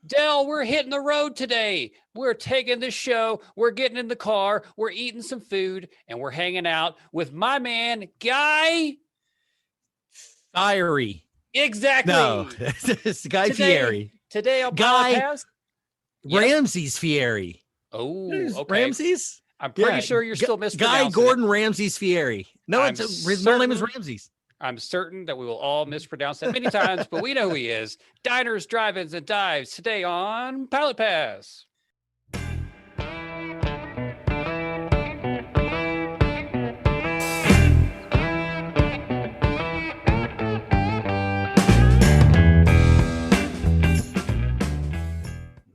Dell, we're hitting the road today. We're taking the show. We're getting in the car. We're eating some food, and we're hanging out with my man, Guy Fieri. Exactly. No, it's Guy Fieri. Today on Guy Pass. Ramses Fieri. Oh, okay. Ramses? I'm pretty sure you're still mispronouncing Guy Gordon Ramses Fieri. No, his middle name is Ramses. I'm certain that we will all mispronounce that many times, but we know who he is. Diners, Drive-Ins, and Dives today on Pilot Pass.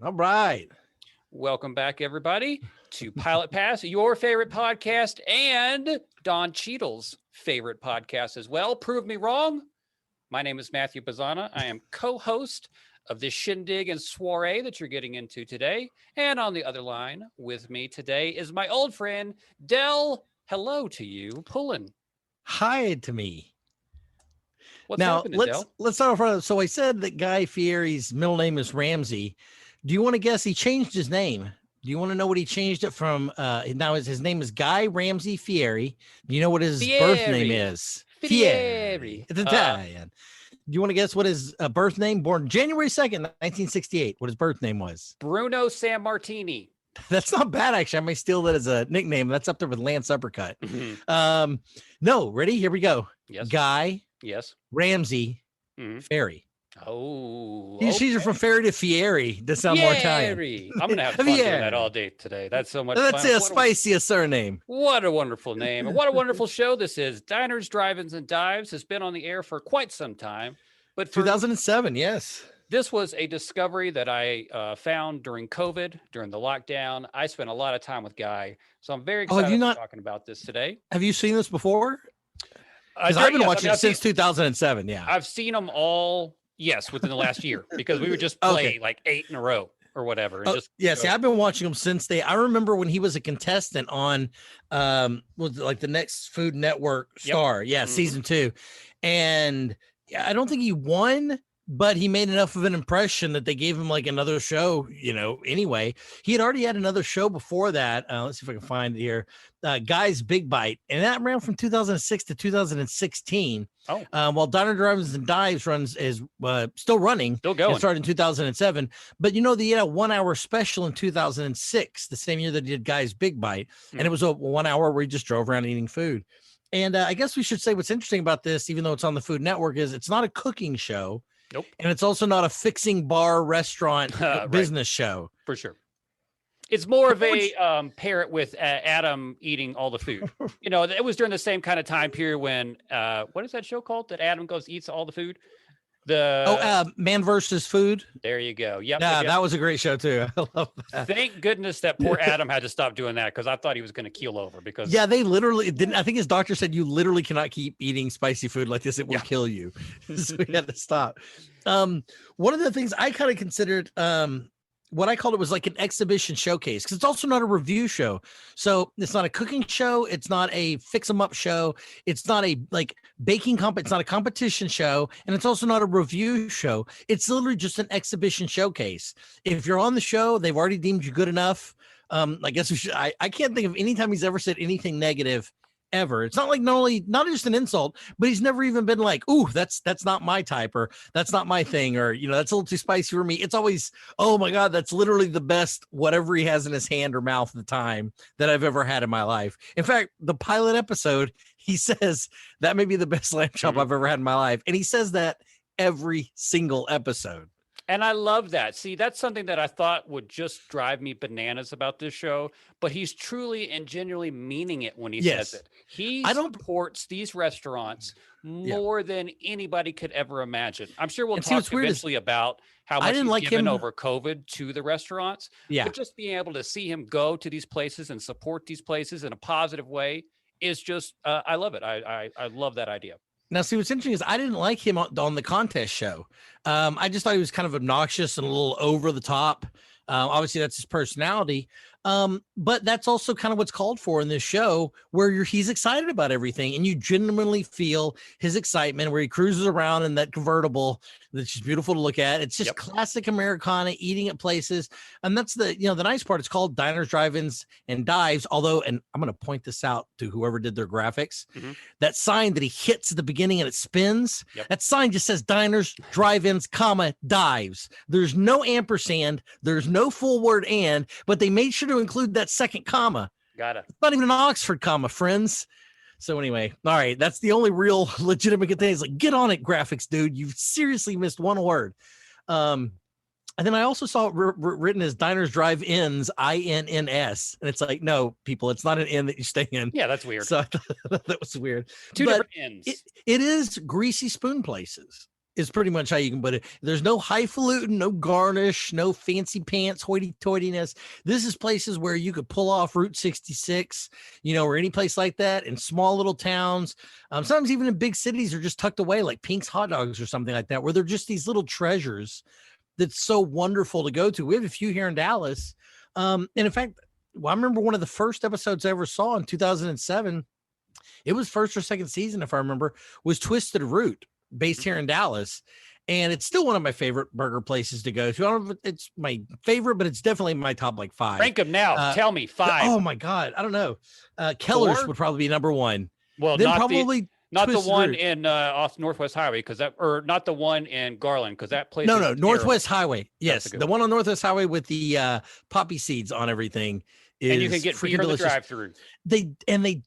All right. Welcome back, everybody, to Pilot Pass, your favorite podcast, and Don Cheadle's favorite podcast as well. Prove me wrong. My name is Matthew Pizana. I am co-host of this shindig and soiree that you're getting into today. And on the other line with me today is my old friend, Dell. Hello to you, Pullen. Hi to me. What's happening, Dell? Let's start off. So I said that Guy Fieri's middle name is Ramsey. Do you want to guess? He changed his name. Do you want to know what he changed it from? Now his name is Guy Ramsey Fieri. Do you know what his birth name is? Fieri. It's Italian. Do you want to guess what his birth name? Born January 2nd, 1968. What his birth name was? Bruno Sammartini. That's not bad, actually. I may steal that as a nickname. That's up there with Lance Uppercut. No, ready? Here we go. Yes. Guy. Yes. Ramsey. Fieri. Oh, These are from Fieri to Fieri to sound more Italian. I'm gonna have fun doing that all day today. That's so much fun. That's a spiciest surname. What a wonderful name, and what a wonderful show this is. Diners, Drive-Ins, and Dives has been on the air for quite some time, but 2007, yes. This was a discovery that I found during COVID, during the lockdown. I spent a lot of time with Guy, so I'm very excited about talking about this today. Have you seen this before? Because I've been watching it since 2007. Yeah, I've seen them all. Yes, within the last year, because we would just play like 8 in a row or whatever. And see, I've been watching him since I remember when he was a contestant on was like the Next Food Network Star. Yeah, season 2. And I don't think he won, but he made enough of an impression that they gave him like another show, anyway. He had already had another show before that. Let's see if I can find it here. Guy's Big Bite. And that ran from 2006 to 2016. While Diner Drive-Ins and Dives is still running. Still going. It started in 2007. But they had a 1-hour special in 2006, the same year that he did Guy's Big Bite. And it was a 1 hour where he just drove around eating food. And I guess we should say what's interesting about this, even though it's on the Food Network, is it's not a cooking show. Nope. And it's also not a fixing bar restaurant business show. For sure. It's more of a parrot with Adam eating all the food. It was during the same kind of time period when, what is that show called that Adam eats all the food? Man versus Food. There you go. Yep. That was a great show too. I love that. Thank goodness that poor Adam had to stop doing that, because I thought he was going to keel over. Because they literally didn't. I think his doctor said you literally cannot keep eating spicy food like this; it will kill you. So we had to stop. One of the things I kind of considered, what I called it was like an exhibition showcase, because it's also not a review show. So it's not a cooking show. It's not a fix 'em up show. It's not a baking it's not a competition show. And it's also not a review show. It's literally just an exhibition showcase. If you're on the show, they've already deemed you good enough. I guess I can't think of any time he's ever said anything negative ever. It's not like not just an insult, but he's never even been like, ooh, that's not my type, or that's not my thing, or that's a little too spicy for me. It's always, oh my God, that's literally the best whatever he has in his hand or mouth at the time that I've ever had in my life. In fact, the pilot episode, he says that may be the best lamb chop I've ever had in my life. And he says that every single episode. And I love that. See, that's something that I thought would just drive me bananas about this show, but he's truly and genuinely meaning it when he says it. He supports these restaurants more than anybody could ever imagine. I'm sure we'll talk eventually about how much he's given over COVID to the restaurants. Yeah. But just being able to see him go to these places and support these places in a positive way is just, I love it. I love that idea. Now, see, what's interesting is I didn't like him on the contest show. I just thought he was kind of obnoxious and a little over the top. Obviously, that's his personality. But that's also kind of what's called for in this show, where he's excited about everything, and you genuinely feel his excitement where he cruises around in that convertible that's just beautiful to look at. It's just classic Americana, eating at places. And that's the nice part. It's called Diners, Drive-Ins, and Dives. Although, and I'm going to point this out to whoever did their graphics, that sign that he hits at the beginning and it spins, that sign just says Diners, Drive-Ins, Dives. There's no ampersand. There's no full word and, but they made sure to include that second comma. Got it. It's not even an Oxford comma, friends. So anyway, all right, that's the only real legitimate thing. Is like, get on it, graphics dude. You've seriously missed one word. And then I also saw it written as Diners, Drive-Ins, INNS, and it's like, no, people, it's not an N that you stay in. Yeah, that's weird. So I thought that was weird. Two different N's. It is greasy spoon places. Is pretty much how you can put it. There's no highfalutin, no garnish, no fancy pants, hoity-toityness. This is places where you could pull off Route 66, or any place like that in small little towns. Sometimes even in big cities are just tucked away, like Pink's Hot Dogs or something like that, where they're just these little treasures that's so wonderful to go to. We have a few here in Dallas. And in fact, I remember one of the first episodes I ever saw in 2007. It was first or second season, if I remember, was Twisted Root, based here in Dallas. And it's still one of my favorite burger places to go to. I don't know if it's my favorite, but it's definitely my top 5. Rank them now. Tell me 5. Oh my God. I don't know. Keller's 4? Would probably be number 1. Well, then not probably not the one in off Northwest Highway, or not the one in Garland, because that place. No, Northwest Highway. Yes, the one on Northwest Highway with the poppy seeds on everything. And you can get beer in the drive-through. They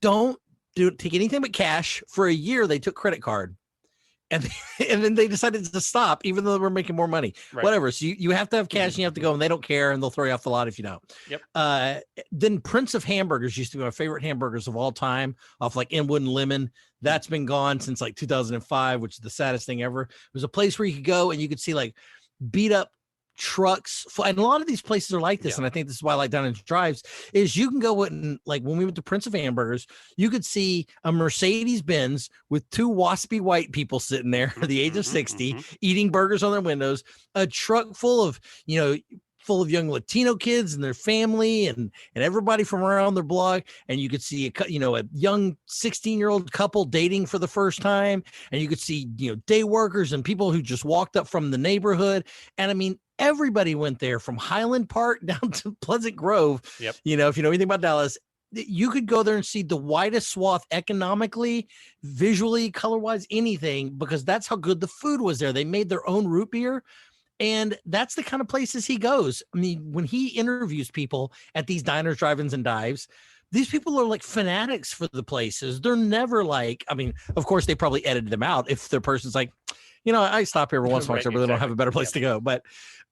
don't take anything but cash. For a year, they took credit card. And then they decided to stop, even though they were making more money. Right. Whatever. So you have to have cash and you have to go, and they don't care, and they'll throw you off the lot if you don't. Yep. Then Prince of Hamburgers used to be my favorite hamburgers of all time, off like Inwood and Lemon. That's been gone since like 2005, which is the saddest thing ever. It was a place where you could go and you could see like beat up trucks, and a lot of these places are like this. And I think this is why I like Diners and Drives, is you can go and, like, when we went to Prince of Hamburgers, you could see a Mercedes-Benz with 2 waspy white people sitting there at the age of 60 eating burgers on their windows, a truck full of young Latino kids and their family and everybody from around their block. And you could see a young 16-year-old couple dating for the first time. And you could see, day workers and people who just walked up from the neighborhood. And I mean, everybody went there, from Highland Park down to Pleasant Grove. Yep. If you know anything about Dallas, you could go there and see the widest swath economically, visually, color-wise, anything, because that's how good the food was there. They made their own root beer. And that's the kind of places he goes. I mean, when he interviews people at these diners, drive-ins, and dives, these people are like fanatics for the places. They're never like, I mean, of course, they probably edited them out if the person's like, I stop here every once in a while, so I really don't have a better place to go. But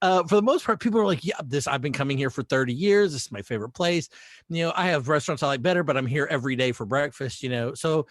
for the most part, people are like, I've been coming here for 30 years. This is my favorite place. I have restaurants I like better, but I'm here every day for breakfast, So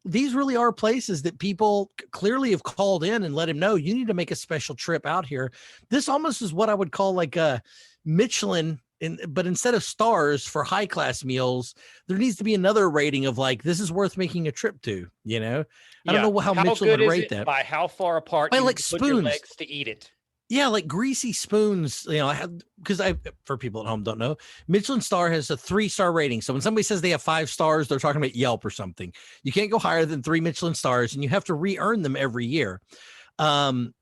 these really are places that people clearly have called in and let him know, you need to make a special trip out here. This almost is what I would call like a Michelin, but instead of stars for high class meals, there needs to be another rating of like, this is worth making a trip to, I don't know how Michelin would rate that. By how far apart by you like put spoons. Your legs to eat it. Yeah, like greasy spoons. For people at home don't know, Michelin star has a 3-star rating. So when somebody says they have 5 stars, they're talking about Yelp or something. You can't go higher than 3 Michelin stars, and you have to re-earn them every year. And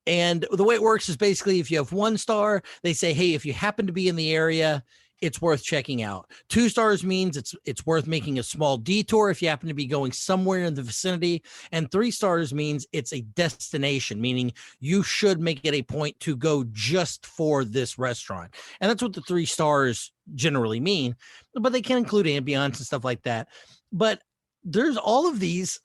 the way it works is basically, if you have 1 star, they say, hey, if you happen to be in the area, it's worth checking out. 2 stars means it's worth making a small detour if you happen to be going somewhere in the vicinity. And 3 stars means it's a destination, meaning you should make it a point to go just for this restaurant. And that's what the 3 stars generally mean, but they can include ambiance and stuff like that. But there's all of these,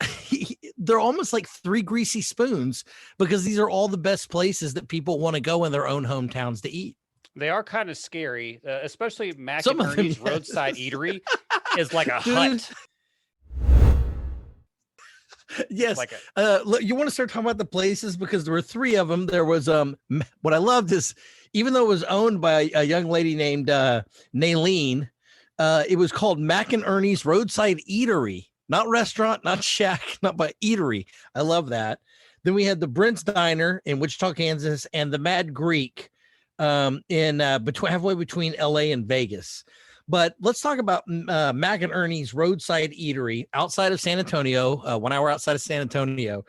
they're almost like 3 greasy spoons, because these are all the best places that people want to go in their own hometowns to eat. They are kind of scary, especially Mac and Ernie's Roadside Eatery is like a hut. Yes. Look, you want to start talking about the places, because there were 3 of them. There was what I loved is, even though it was owned by a young lady named Naylene, it was called Mac and Ernie's Roadside Eatery, not restaurant, not shack, not by eatery. I love that. Then we had the Brent's Diner in Wichita, Kansas, and the Mad Greek in halfway between LA and Vegas. But let's talk about Mac and Ernie's Roadside Eatery outside of San Antonio, 1 hour outside of San Antonio.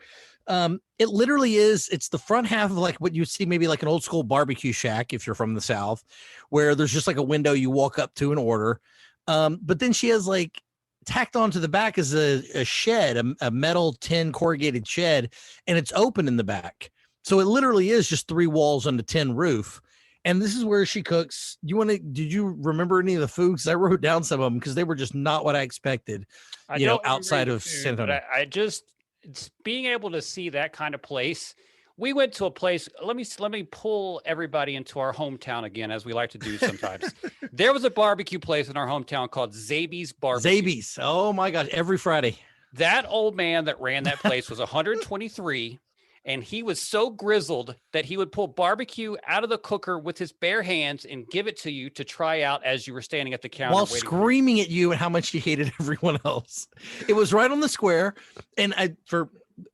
It literally is, it's the front half of like what you see maybe like an old school barbecue shack if you're from the South, where there's just like a window you walk up to and order. But then she has like tacked onto the back is a shed, a metal tin corrugated shed, and it's open in the back. So it literally is just 3 walls on the tin roof. And this is where she cooks. Did you remember any of the foods? I wrote down some of them because they were just not what I expected, outside of San Antonio. I just, it's being able to see that kind of place. We went to a place. Let me pull everybody into our hometown again, as we like to do sometimes. There was a barbecue place in our hometown called Zaby's Barbecue. Zaby's. Oh my gosh. Every Friday. That old man that ran that place was 123. And he was so grizzled that he would pull barbecue out of the cooker with his bare hands and give it to you to try out as you were standing at the counter. While screaming at you and how much he hated everyone else. It was right on the square. And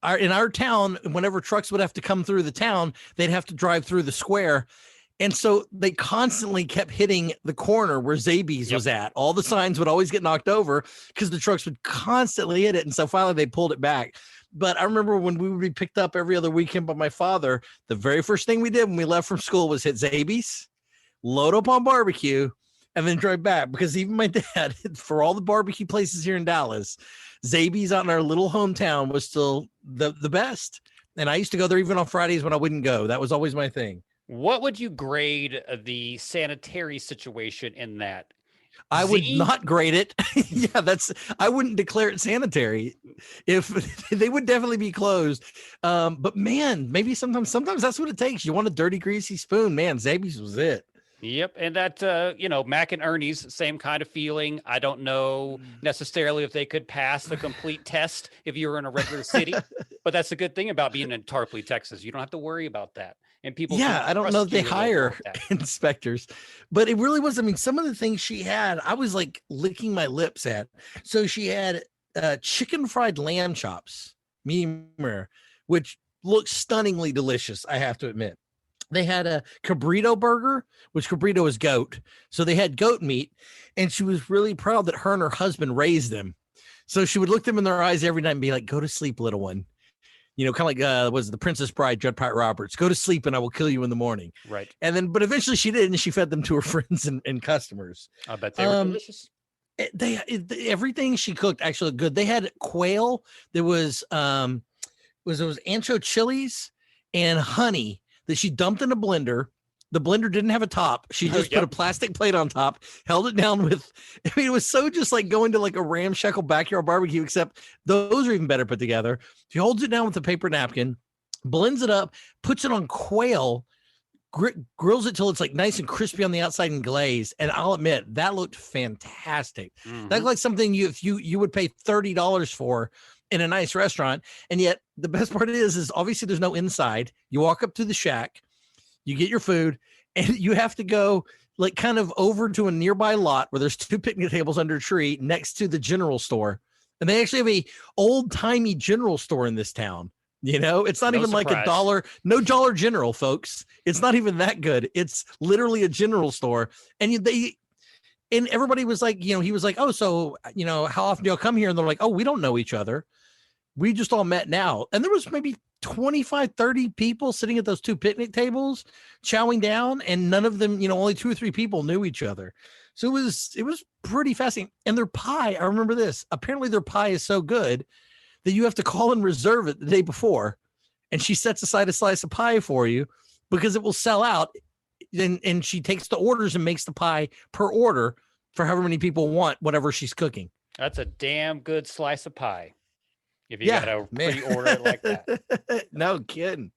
in our town, whenever trucks would have to come through the town, they'd have to drive through the square. And so they constantly kept hitting the corner where Zaby's was at. All the signs would always get knocked over because the trucks would constantly hit it. And so finally they pulled it back. But I remember when we would be picked up every other weekend by my father, the very first thing we did when we left from school was hit Zaby's, load up on barbecue, and then drive back. Because even my dad, for all the barbecue places here in Dallas, Zaby's out in our little hometown was still the best. And I used to go there even on Fridays when I wouldn't go. That was always my thing. What would you grade the sanitary situation in that? I would not grade it. I wouldn't declare it sanitary. If they would definitely be closed. But man, maybe sometimes that's what it takes. You want a dirty, greasy spoon, man. Zaby's was it. Yep. And that, Mac and Ernie's, same kind of feeling. I don't know necessarily if they could pass the complete test if you were in a regular city, but that's a good thing about being in Tarpley, Texas. You don't have to worry about that. And people, I don't know if they hire inspectors, but it really was. I mean, some of the things she had, I was like licking my lips at. So she had chicken fried lamb chops, medium rare, which looks stunningly delicious, I have to admit. They had a cabrito burger, which cabrito is goat. So they had goat meat, and she was really proud that her and her husband raised them. So she would look them in their eyes every night and be like, "Go to sleep, little one." Kind of like was the Princess Bride, Judd Pitt Roberts, "Go to sleep and I will kill you in the morning." Right. And then, but eventually she did, and she fed them to her friends and customers. I bet they were delicious. Everything she cooked actually looked good. They had quail. There was ancho chilies and honey that she dumped in a blender. The blender didn't have a top. She just put a plastic plate on top, held it down with, it was so just like going to like a ramshackle backyard barbecue, except those are even better put together. She holds it down with a paper napkin, blends it up, puts it on quail, grills it till it's like nice and crispy on the outside and glazed. And I'll admit that looked fantastic. Mm-hmm. That looked like something you would pay $30 for in a nice restaurant. And yet the best part is obviously there's no inside. You walk up to the shack, you get your food, and you have to go like kind of over to a nearby lot where there's 2 picnic tables under a tree next to the general store. And they actually have a old timey general store in this town. It's not even like a dollar, no Dollar General, folks. It's not even that good. It's literally a general store. And everybody was like, he was like, "Oh, so, how often do y'all come here?" And they're like, "Oh, we don't know each other. We just all met now." And there was maybe 25, 30 people sitting at those 2 picnic tables, chowing down, and none of them, only 2 or 3 people knew each other. So it was pretty fascinating. And their pie, I remember this. Apparently their pie is so good that you have to call and reserve it the day before. And she sets aside a slice of pie for you because it will sell out. And she takes the orders and makes the pie per order for however many people want whatever she's cooking. That's a damn good slice of pie. If you got to pre-order it like that. No kidding.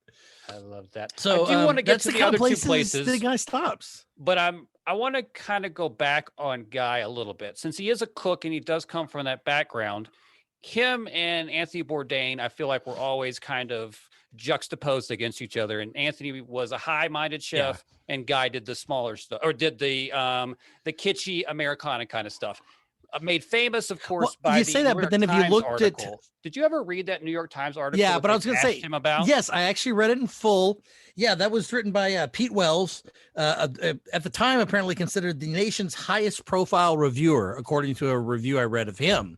I love that. So I do want to get to the other 2 places. The guy stops. But I want to kind of go back on Guy a little bit. Since he is a cook and he does come from that background, him and Anthony Bourdain, I feel like we're always kind of juxtaposed against each other. And Anthony was a high-minded chef, and Guy did the smaller stuff, or did the kitschy Americana kind of stuff. made famous, of course, by you the say New that, but York then if you Times looked article. at, Did you ever read that New York Times article? yeah, but I was going to say, him about? yes, I actually read it in full. Yeah, that was written by Pete Wells, at the time apparently considered the nation's highest profile reviewer, according to a review I read of him.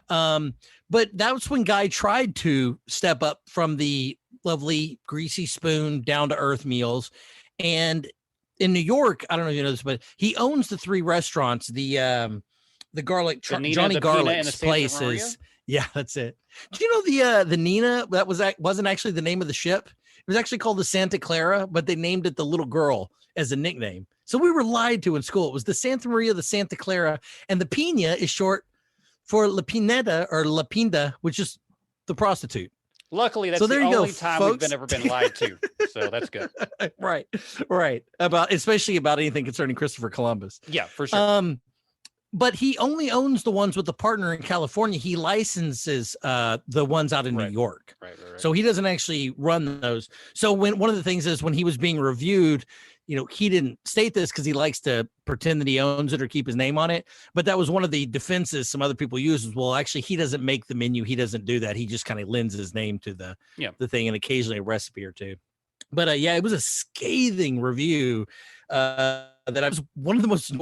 But that was when Guy tried to step up from the lovely greasy spoon down to earth meals. And in New York, I don't know if you know this, but he owns the 3 restaurants, the garlic, Johnny Garlic's places. Yeah, that's it. Do you know the Nina, that wasn't actually the name of the ship? It was actually called the Santa Clara, but they named it the little girl as a nickname. So we were lied to in school. It was the Santa Maria, the Santa Clara, and the Pina is short for La Pineta or La Pinda, which is the prostitute. Luckily, that's the only time we've ever been lied to. So that's good. Right. Especially about anything concerning Christopher Columbus. Yeah, for sure. But he only owns the ones with the partner in California. He licenses the ones out in New York. Right. So he doesn't actually run those. So one of the things is when he was being reviewed, he didn't state this because he likes to pretend that he owns it or keep his name on it. But that was one of the defenses some other people use is, well, actually, he doesn't make the menu. He doesn't do that. He just kind of lends his name to the thing and occasionally a recipe or two. But it was a scathing review that I was one of the most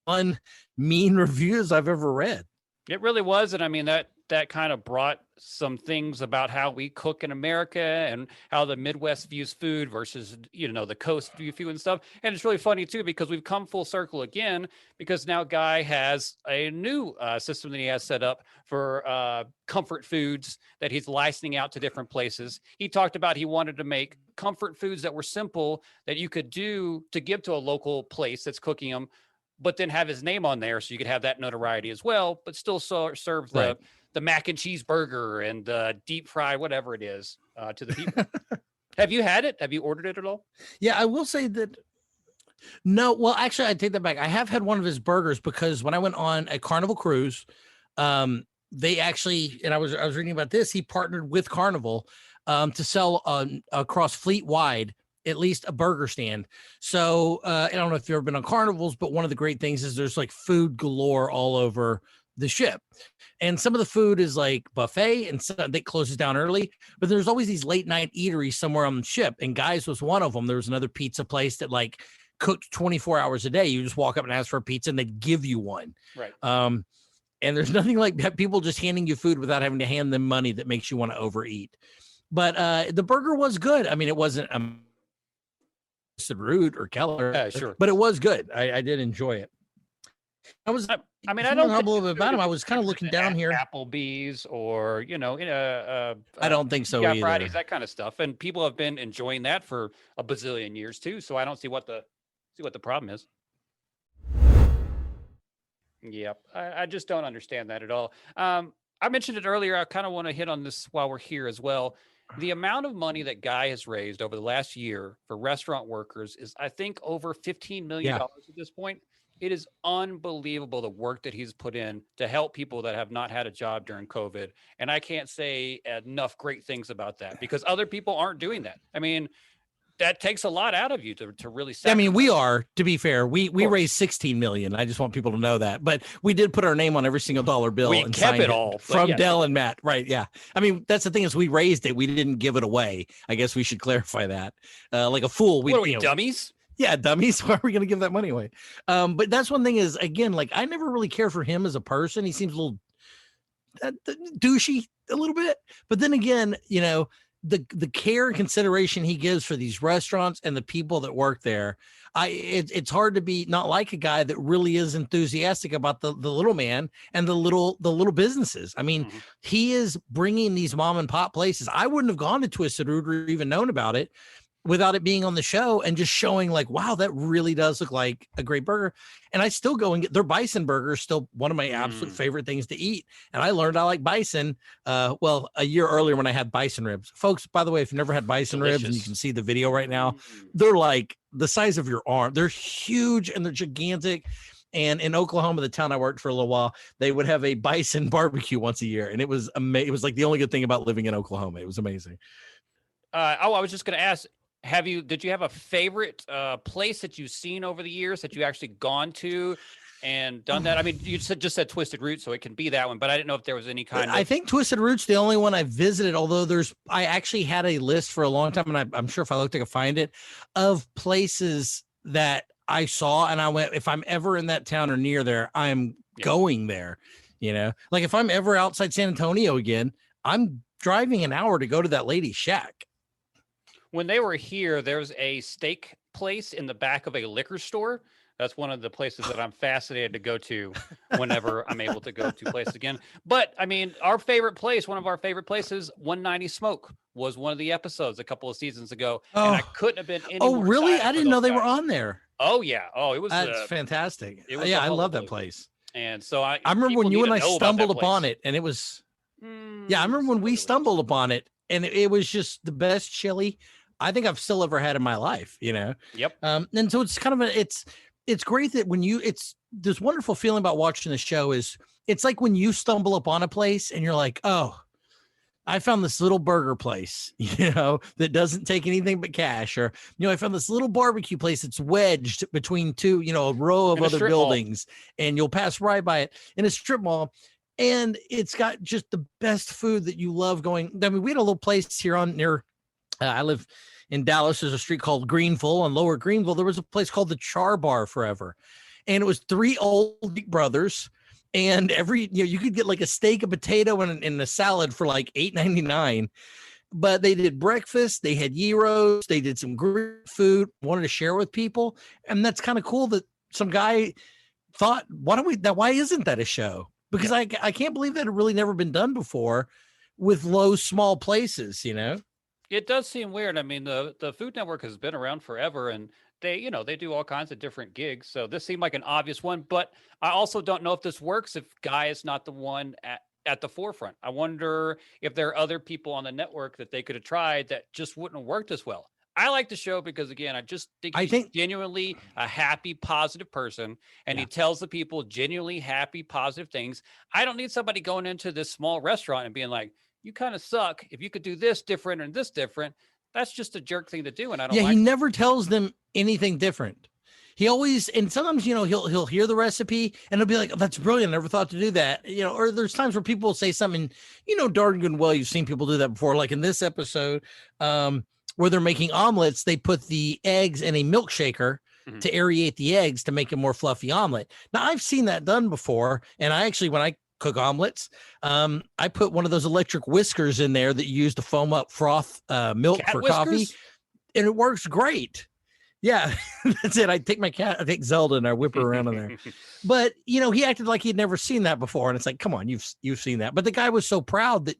fun, mean reviews I've ever read. It really was. And I mean, that kind of brought some things about how we cook in America and how the Midwest views food versus, the coast view food and stuff. And it's really funny too, because we've come full circle again, because now Guy has a new system that he has set up for comfort foods that he's licensing out to different places. He talked about he wanted to make comfort foods that were simple that you could do to give to a local place that's cooking them, but then have his name on there so you could have that notoriety as well, but still serve the mac and cheese burger and the deep fried, whatever it is, to the people. Have you had it? Have you ordered it at all? Yeah, I will say that. No, well, actually, I take that back. I have had one of his burgers because when I went on a Carnival cruise, they actually, and I was reading about this, he partnered with Carnival to sell across fleet-wide at least a burger stand. So I don't know if you've ever been on Carnivals, but one of the great things is there's like food galore all over the ship. And some of the food is like buffet and some that closes down early, but there's always these late night eateries somewhere on the ship. And Guy's was one of them. There was another pizza place that like cooked 24 hours a day. You just walk up and ask for a pizza and they'd give you one. Right. And there's nothing like people just handing you food without having to hand them money that makes you want to overeat. But the burger was good. I mean, it wasn't Root or Keller, sure, but it was good. I did enjoy it. I don't know about him. I was kind of looking down here. Applebee's or I don't think so either. Fridays, that kind of stuff, and people have been enjoying that for a bazillion years too. So I don't see what the problem is. Yep, I just don't understand that at all. I mentioned it earlier. I kind of want to hit on this while we're here as well. The amount of money that Guy has raised over the last year for restaurant workers is, I think, over $15 million at this point. It is unbelievable the work that he's put in to help people that have not had a job during COVID. And I can't say enough great things about that because other people aren't doing that. I mean, that takes a lot out of you to really sacrifice. I mean, we are, to be fair, we raised 16 million. I just want people to know that, but we did put our name on every single dollar bill and kept it all from Dell and Matt. Right. Yeah. I mean, that's the thing is we raised it. We didn't give it away. I guess we should clarify that. Like a fool. What are we, dummies? Yeah, dummies. Why are we going to give that money away? But that's one thing is, again, like I never really care for him as a person. He seems a little douchey a little bit. But then again, the care and consideration he gives for these restaurants and the people that work there, it's hard to be not like a guy that really is enthusiastic about the little man and the little businesses. I mean, he is bringing these mom and pop places. I wouldn't have gone to Twisted Root or even known about it without it being on the show and just showing like, wow, that really does look like a great burger. And I still go and get their bison burgers, still one of my absolute favorite things to eat. And I learned I like bison. Well, a year earlier when I had bison ribs. Folks, by the way, if you've never had bison ribs and you can see the video right now, they're like the size of your arm. They're huge and they're gigantic. And in Oklahoma, the town I worked for a little while, they would have a bison barbecue once a year. And it was amazing. It was like the only good thing about living in Oklahoma. It was amazing. I was just going to ask, did you have a favorite place that you've seen over the years that you actually gone to and done that? I mean, you just said Twisted Roots, so it can be that one, but I didn't know if there was any kind of. I think Twisted Roots the only one I visited, although I actually had a list for a long time, and I'm sure if I looked, I could find it, of places that I saw, and I went, if I'm ever in that town or near there, I'm going there. Like if I'm ever outside San Antonio again, I'm driving an hour to go to that lady's shack. When they were here, there's a steak place in the back of a liquor store. That's one of the places that I'm fascinated to go to whenever I'm able to go to places again. But I mean, one of our favorite places, 190 Smoke, was one of the episodes a couple of seasons ago. And I couldn't have been any more really? excited I didn't know they were on there. Oh, yeah. Oh, it was. That's fantastic. I love that place. And so I remember when you and I stumbled upon it, and it was, I remember when we stumbled upon it, and it was just the best chili I think I've still ever had in my life, Yep. And so it's kind of it's great that it's this wonderful feeling about watching the show is it's like when you stumble upon a place and you're like, oh, I found this little burger place, that doesn't take anything but cash, or, I found this little barbecue place that's wedged between two, a row of other buildings and you'll pass right by it in a strip mall. And it's got just the best food that you love going. I mean, we had a little place here near, I live in Dallas. There's a street called Greenville. On Lower Greenville, there was a place called the Char Bar forever. And it was three old brothers. And you could get like a steak, a potato, and a salad for like $8.99. But they did breakfast. They had gyros. They did some Greek food, wanted to share with people. And that's kind of cool that some guy thought, why isn't that a show? Because I can't believe that had really never been done before with small places, It does seem weird. I mean, the Food Network has been around forever, and they do all kinds of different gigs. So this seemed like an obvious one, but I also don't know if this works if Guy is not the one at the forefront. I wonder if there are other people on the network that they could have tried that just wouldn't have worked as well. I like the show because, again, I think genuinely a happy, positive person, and he tells the people genuinely happy, positive things. I don't need somebody going into this small restaurant and being like, you kind of suck. If you could do this different and this different, that's just a jerk thing to do. And I don't he never tells them anything different. He always, and sometimes, he'll hear the recipe and he'll be like, oh, that's brilliant. I never thought to do that. Or there's times where people will say something, darn good and well, you've seen people do that before. Like in this episode, where they're making omelets, they put the eggs in a milk shaker to aerate the eggs to make a more fluffy omelet. Now I've seen that done before. And when I cook omelets, I put one of those electric whiskers in there that you use to foam up froth milk for coffee, and it works great. Yeah, that's it. I take Zelda and I whip her around in there. But he acted like he'd never seen that before, and it's like, come on, you've seen that. But the guy was so proud that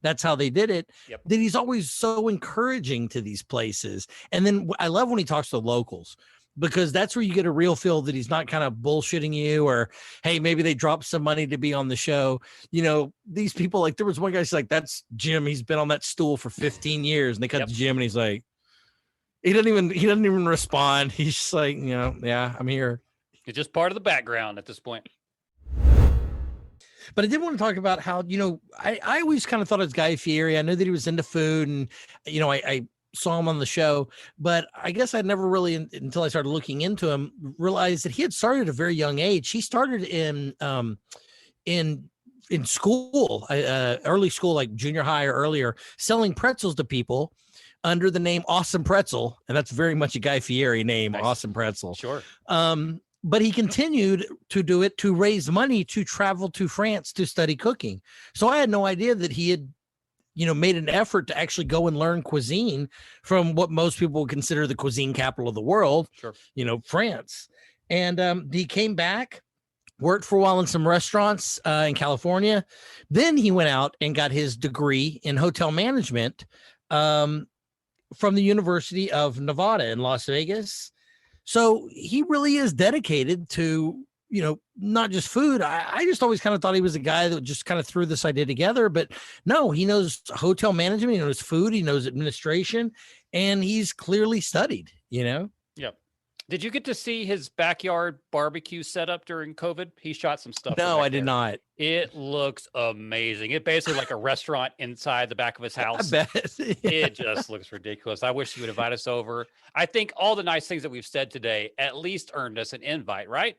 that's how they did it. That he's always so encouraging to these places. And then I love when he talks to locals, because that's where you get a real feel that he's not kind of bullshitting you, or, hey, maybe they dropped some money to be on the show. These people, like there was one guy, he's like, that's Jim. He's been on that stool for 15 years. And they cut to Jim and he's like, he doesn't even respond. He's just like, yeah, I'm here. It's just part of the background at this point. But I did want to talk about how, I always kind of thought it was Guy Fieri. I knew that he was into food, and, I saw him on the show, but I guess I'd never really, until I started looking into him, realized that he had started at a very young age. He started in school, early school, like junior high or earlier, selling pretzels to people under the name Awesome Pretzel. And that's very much a Guy Fieri name, nice. Awesome Pretzel. Sure. But he continued to do it to raise money to travel to France to study cooking. So I had no idea that he had, made an effort to actually go and learn cuisine from what most people would consider the cuisine capital of the world, sure. France. And he came back, worked for a while in some restaurants in California. Then he went out and got his degree in hotel management from the University of Nevada in Las Vegas. So he really is dedicated to, not just food. I just always kind of thought he was a guy that just kind of threw this idea together, but no, he knows hotel management, he knows food, he knows administration, and he's clearly studied, Yep. Did you get to see his backyard barbecue setup during COVID? He shot some stuff. No, I did not. It looks amazing. It's basically like a restaurant inside the back of his house. I bet. Yeah. It just looks ridiculous. I wish he would invite us over. I think all the nice things that we've said today at least earned us an invite, right?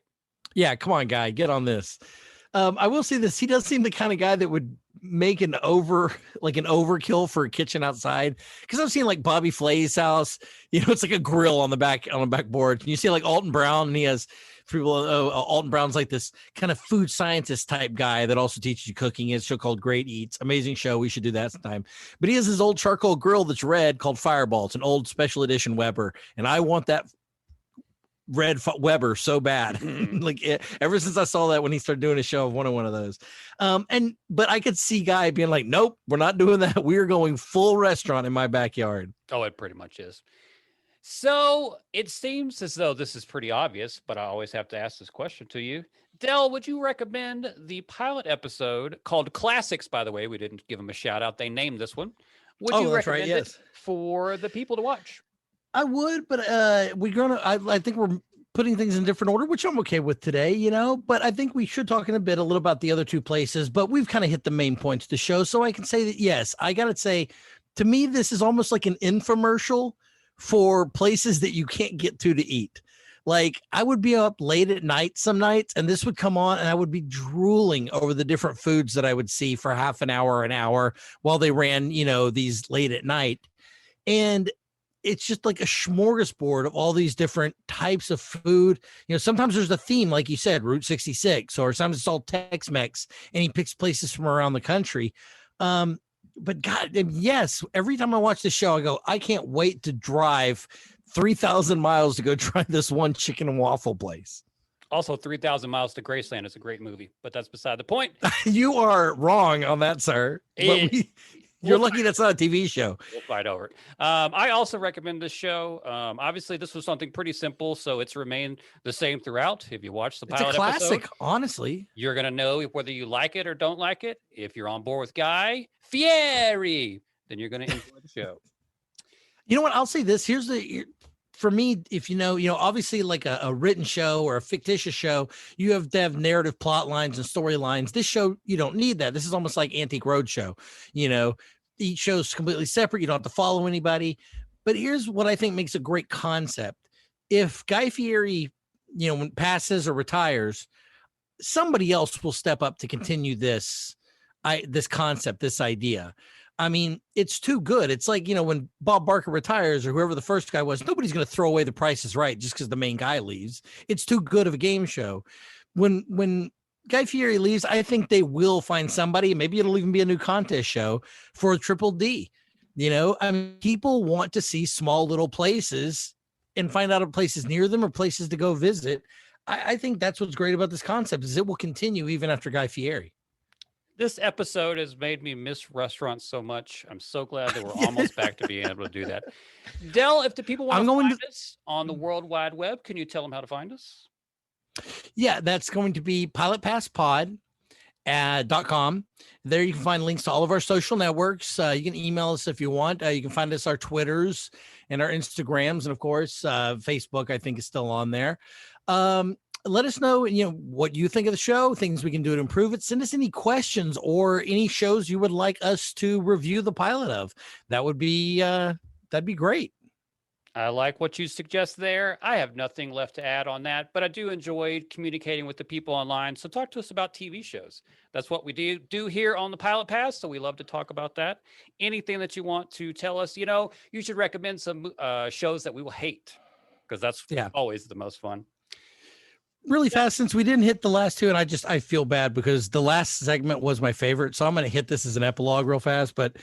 Yeah, come on, Guy, get on this. I will say this. He does seem the kind of guy that would make an overkill for a kitchen outside. Because I've seen like Bobby Flay's house, it's like a grill on the back board. And you see like Alton Brown, and he has people. Alton Brown's like this kind of food scientist type guy that also teaches you cooking. It's a show called Great Eats. Amazing show. We should do that sometime. But he has his old charcoal grill that's red called Fireball. It's an old special edition Weber. And I want that red Weber so bad. Ever since I saw that when he started doing a show, of one of those. But I could see Guy being like, nope, we're not doing that. We're going full restaurant in my backyard. Oh, it pretty much is. So it seems as though this is pretty obvious, but I always have to ask this question to you. Del, would you recommend the pilot episode called Classics, by the way? We didn't give them a shout out. They named this one. Would you recommend it for the people to watch? I would, but I think we're putting things in different order, which I'm okay with today, but I think we should talk in a little about the other two places, but we've kind of hit the main points of the show. So I can say that, yes, I got to say, to me, this is almost like an infomercial for places that you can't get to eat. Like, I would be up late at night some nights, and this would come on, and I would be drooling over the different foods that I would see for half an hour while they ran, these late at night. And it's just like a smorgasbord of all these different types of food. Sometimes there's a theme, like you said, Route 66, or sometimes it's all Tex-Mex, and he picks places from around the country. But God, yes, every time I watch the show, I go, I can't wait to drive 3,000 miles to go try this one chicken and waffle place. Also, 3,000 Miles to Graceland is a great movie, but that's beside the point. You are wrong on that, sir. You're lucky that's not a TV show. We'll fight over it. I also recommend this show. Obviously, this was something pretty simple, so it's remained the same throughout. If you watch the pilot classic, episode, honestly, you're going to know whether you like it or don't like it. If you're on board with Guy Fieri, then you're going to enjoy the show. You know what? I'll say this. For me, if obviously like a written show or a fictitious show, you have to have narrative plot lines and storylines. This show, you don't need that. This is almost like Antique Roadshow. Each show's completely separate. You don't have to follow anybody. But here's what I think makes a great concept. If Guy Fieri, passes or retires, somebody else will step up to continue this concept, this idea. I mean, it's too good. It's like, when Bob Barker retires or whoever the first guy was, nobody's going to throw away The Price is Right just because the main guy leaves. It's too good of a game show. When Guy Fieri leaves, I think they will find somebody. Maybe it'll even be a new contest show for Triple D. I mean, people want to see small little places and find out if places near them or places to go visit. I think that's what's great about this concept is it will continue even after Guy Fieri. This episode has made me miss restaurants so much. I'm so glad that we're almost back to being able to do that. Del, if the people want to find us on the World Wide Web, can you tell them how to find us? Yeah, that's going to be pilotpasspod.com. There you can find links to all of our social networks. You can email us if you want. You can find us our Twitters and our Instagrams. And of course, Facebook, I think, is still on there. Let us know, what you think of the show, things we can do to improve it. Send us any questions or any shows you would like us to review the pilot of. That would be, that'd be great. I like what you suggest there. I have nothing left to add on that, but I do enjoy communicating with the people online. So talk to us about TV shows. That's what we do here on the Pilot Pass. So we love to talk about that. Anything that you want to tell us, you should recommend some shows that we will hate because that's always the most fun. Really fast, since we didn't hit the last two, and I feel bad because the last segment was my favorite, so I'm going to hit this as an epilogue real fast. But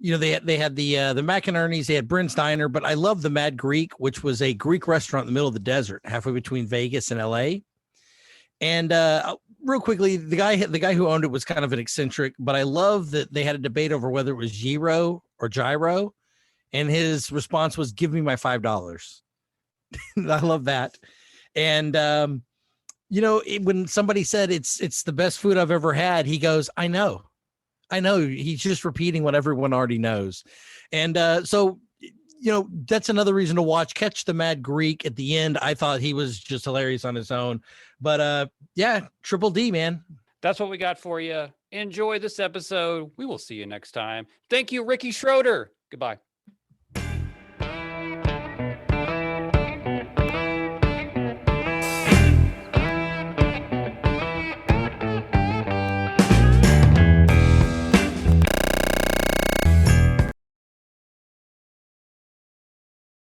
they had the Mac and Ernie's, they had Brent's Diner, but I love the Mad Greek, which was a Greek restaurant in the middle of the desert, halfway between Vegas and LA. And real quickly, the guy who owned it was kind of an eccentric, but I love that they had a debate over whether it was gyro or gyro, and his response was, "Give me my $5." I love that, and when somebody said it's the best food I've ever had, he goes, I know. He's just repeating what everyone already knows. And so that's another reason to catch the Mad Greek at the end. I thought he was just hilarious on his own, but Triple D, man. That's what we got for you. Enjoy this episode. We will see you next time. Thank you, Ricky Schroeder. Goodbye.